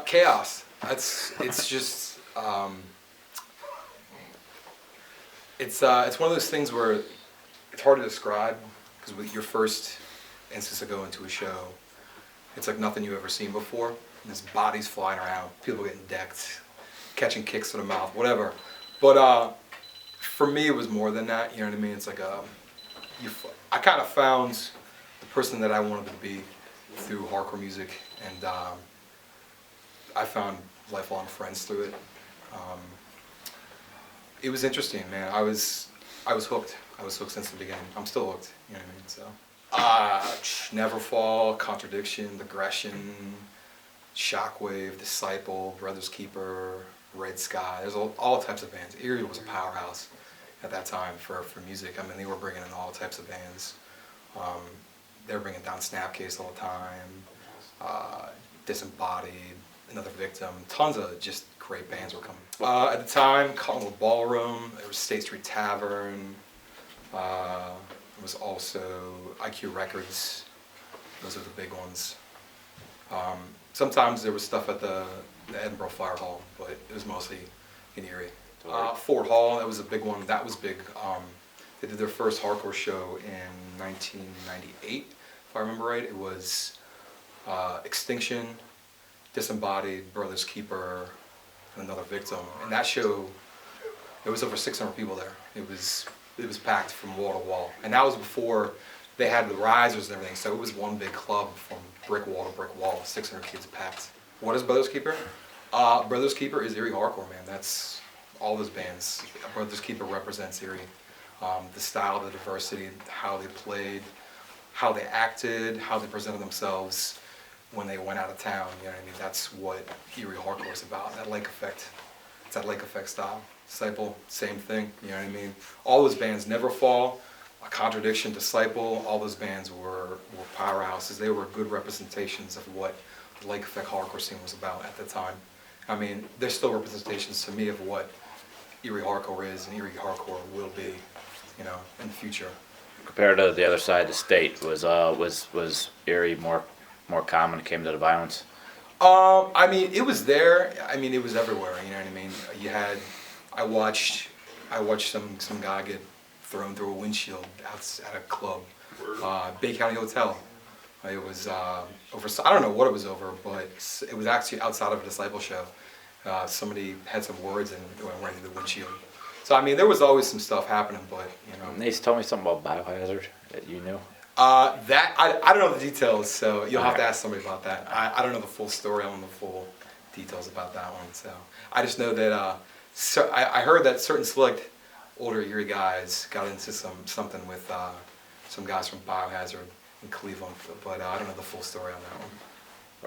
Chaos. It's just it's one of those things where it's hard to describe because with your first instance of going to a show, it's like nothing you've ever seen before. And there's bodies flying around, people getting decked, catching kicks to the mouth, whatever. But for me, it was more than that. You know what I mean? It's like I kind of found the person that I wanted to be through hardcore music, and I found lifelong friends through it. It was interesting, man. I was hooked. I was hooked since the beginning. I'm still hooked. You know what I mean? So, Neverfall, Contradiction, Aggression, Shockwave, Disciple, Brothers Keeper, Red Sky. There's all types of bands. Erie was a powerhouse at that time for music. I mean, they were bringing in all types of bands. They were bringing down Snapcase all the time, Disembodied, Another Victim. Tons of just great bands were coming. At the time, Cottonwood Ballroom, there was State Street Tavern, there was also IQ Records. Those are the big ones. Sometimes there was stuff at the Edinburgh Fire Hall, but it was mostly in Erie. Fort Hall, that was a big one. That was big. They did their first hardcore show in 1998, if I remember right. It was Extinction, Disembodied, Brothers Keeper, and Another Victim. And that show, there was over 600 people there. It was packed from wall to wall. And that was before they had the risers and everything, so it was one big club from brick wall to brick wall, 600 kids packed. What is Brothers Keeper? Brothers Keeper is Erie hardcore, man. That's all those bands. Brothers Keeper represents Erie. The style, the diversity, how they played, how they acted, how they presented themselves when they went out of town. You know what I mean? That's what Erie hardcore is about. That Lake Effect. It's that Lake Effect style. Disciple, same thing. You know what I mean? All those bands, Neverfall, Contradiction, Disciple, all those bands were powerhouses. They were good representations of what the Lake Effect hardcore scene was about at the time. I mean, they're still representations to me of what Erie hardcore is and Erie hardcore will be, you know, in the future. Compared to the other side of the state, was Erie more common when it came to the violence? I mean, it was there. I mean, it was everywhere. You know what I mean? I watched some guy get thrown through a windshield at a club, Bay County Hotel. It was over. I don't know what it was over, but it was actually outside of a Disciple show. Somebody had some words and went right through the windshield. So I mean, there was always some stuff happening, but you know. They told me something about biohazard that you knew. That I don't know the details, so you'll have to ask somebody about that. I don't know the full story. I don't know the full details about that one. So I just know that I heard that certain select older Erie guys got into something with some guys from Biohazard in Cleveland, but I don't know the full story on that one.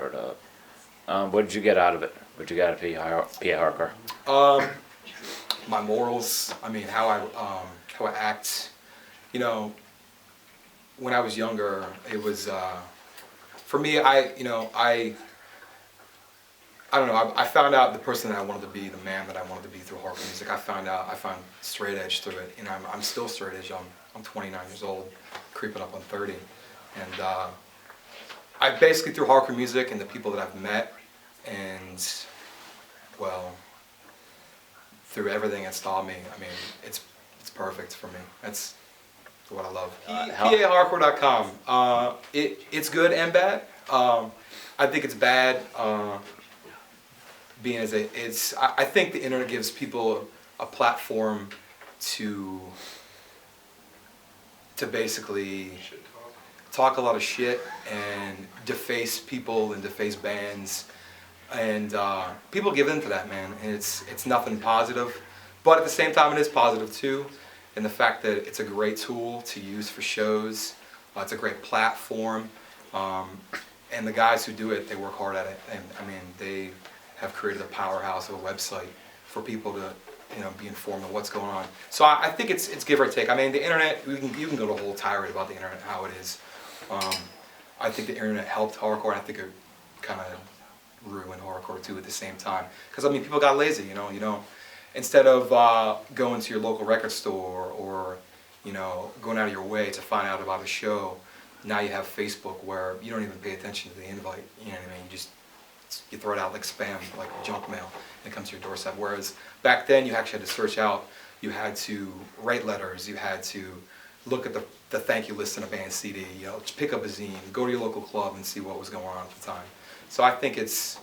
Heard up. What did you get out of it? What did you get out of PA hardcore? My morals. I mean, how I act. You know, when I was younger, it was for me. I don't know. I found out the person that I wanted to be, the man that I wanted to be through hardcore music. I found straight edge through it. You know, I'm still straight edge. I'm 29 years old, creeping up on 30, and I basically through hardcore music and the people that I've met, and well, through everything that's taught me. I mean, it's perfect for me. That's what I love. PAHardcore.com. It's good and bad. I think it's bad. Being as I think the internet gives people a platform to basically talk a lot of shit and deface people and deface bands, and people give in to that, man. And it's nothing positive, but at the same time it is positive too, in the fact that it's a great tool to use for shows. It's a great platform, and the guys who do it, they work hard at it. And I mean, they have created a powerhouse of a website for people to, you know, be informed of what's going on. So I think it's give or take. I mean, the internet, you can go to a whole tirade about the internet, how it is. I think the internet helped hardcore, and I think it kind of ruined hardcore too at the same time. Because I mean, people got lazy, you know. Instead of going to your local record store or, you know, going out of your way to find out about a show, now you have Facebook where you don't even pay attention to the invite. You know what I mean? You just you throw it out like spam, like junk mail, and it comes to your doorstep. Whereas back then you actually had to search out, you had to write letters, you had to look at the thank you list in a band CD, you know, pick up a zine, go to your local club and see what was going on at the time. So I think it's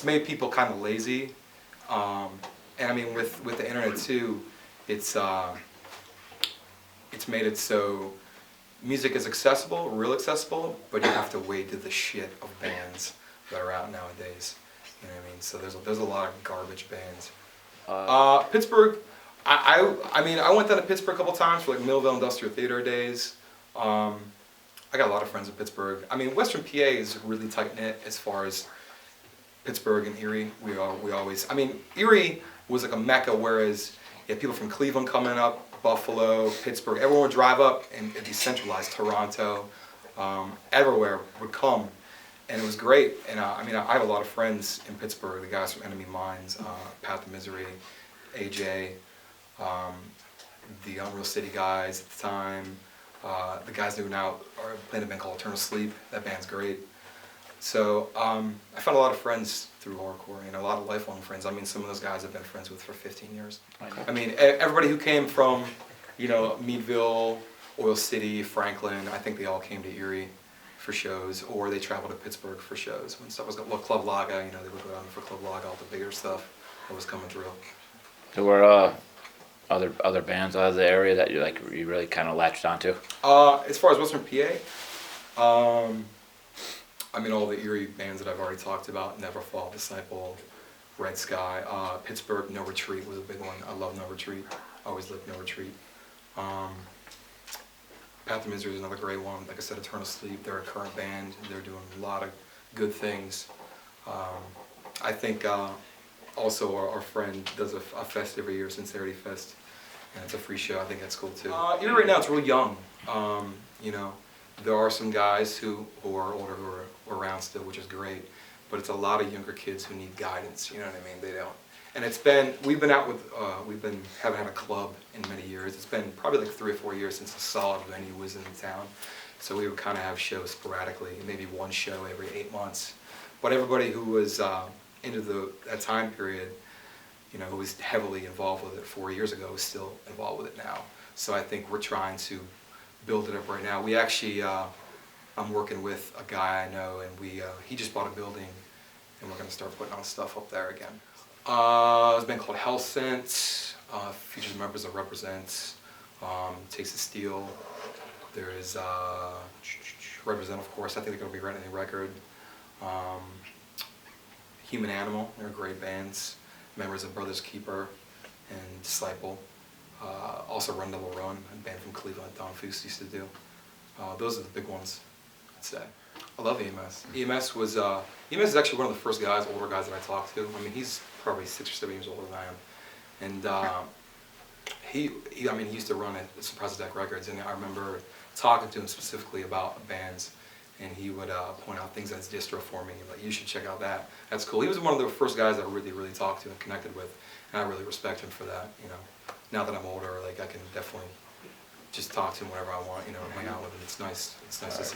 made people kind of lazy, and I mean with the internet too, it's made it so music is accessible, real accessible, but you have to wade through the shit of bands that are out nowadays. You know what I mean? So there's a lot of garbage bands. Pittsburgh, I mean, I went down to Pittsburgh a couple times for like Millville Industrial Theater days. I got a lot of friends in Pittsburgh. I mean, Western PA is really tight knit as far as Pittsburgh and Erie. We always, I mean, Erie was like a mecca, whereas you had people from Cleveland coming up, Buffalo, Pittsburgh. Everyone would drive up and it'd be centralized. Toronto, everywhere would come, and it was great. And I mean, I have a lot of friends in Pittsburgh. The guys from Enemy Mines, Path of Misery, AJ. The Unreal City guys at the time, the guys who now are playing a band called Eternal Sleep. That band's great. So I found a lot of friends through horrorcore, and a lot of lifelong friends. I mean, some of those guys I've been friends with for 15 years. I mean, everybody who came from, you know, Meadville, Oil City, Franklin, I think they all came to Erie for shows, or they traveled to Pittsburgh for shows. When stuff was going, well, Club Laga, you know, they would go down for Club Laga, all the bigger stuff that was coming through. There were other bands out of the area that you really kind of latched onto? As far as Western PA, I mean, all the Erie bands that I've already talked about: Neverfall, Disciple, Red Sky. Pittsburgh, No Retreat was a big one. I love No Retreat. I always lived No Retreat. Path of Misery is another great one. Like I said, Eternal Sleep. They're a current band. They're doing a lot of good things. I think also our friend does a fest every year, Sincerity Fest, and it's a free show. I think that's cool too. Erie right now, it's real young. You know, there are some guys who are older who are around still, which is great, but it's a lot of younger kids who need guidance. You know what I mean? They don't. And we've been out with, haven't had a club in many years. It's been probably like 3 or 4 years since a solid venue was in the town. So we would kind of have shows sporadically, maybe one show every 8 months. But everybody who was into that time period, you know, who was heavily involved with it 4 years ago is still involved with it now. So I think we're trying to build it up right now. We actually, I'm working with a guy I know, and he just bought a building, and we're going to start putting on stuff up there again. There's a band called Hellsent, features members of Represent, Takes the Steel. There is Represent, of course. I think they're going to be writing a record. Human Animal, they're great bands. Members of Brothers Keeper and Disciple. Also Run Double Run, a band from Cleveland Don Foose used to do. Those are the big ones, I'd say. I love EMS. EMS is actually one of the first guys, older guys that I talked to. I mean, he's probably 6 or 7 years older than I am. And he used to run at Surprise Attack Records, and I remember talking to him specifically about bands, and he would point out things that's distro for me, like, you should check out that. That's cool. He was one of the first guys I really, really talked to and connected with, and I really respect him for that, you know. Now that I'm older, like, I can definitely just talk to him whenever I want, you know, and hang out with him. It's nice to see.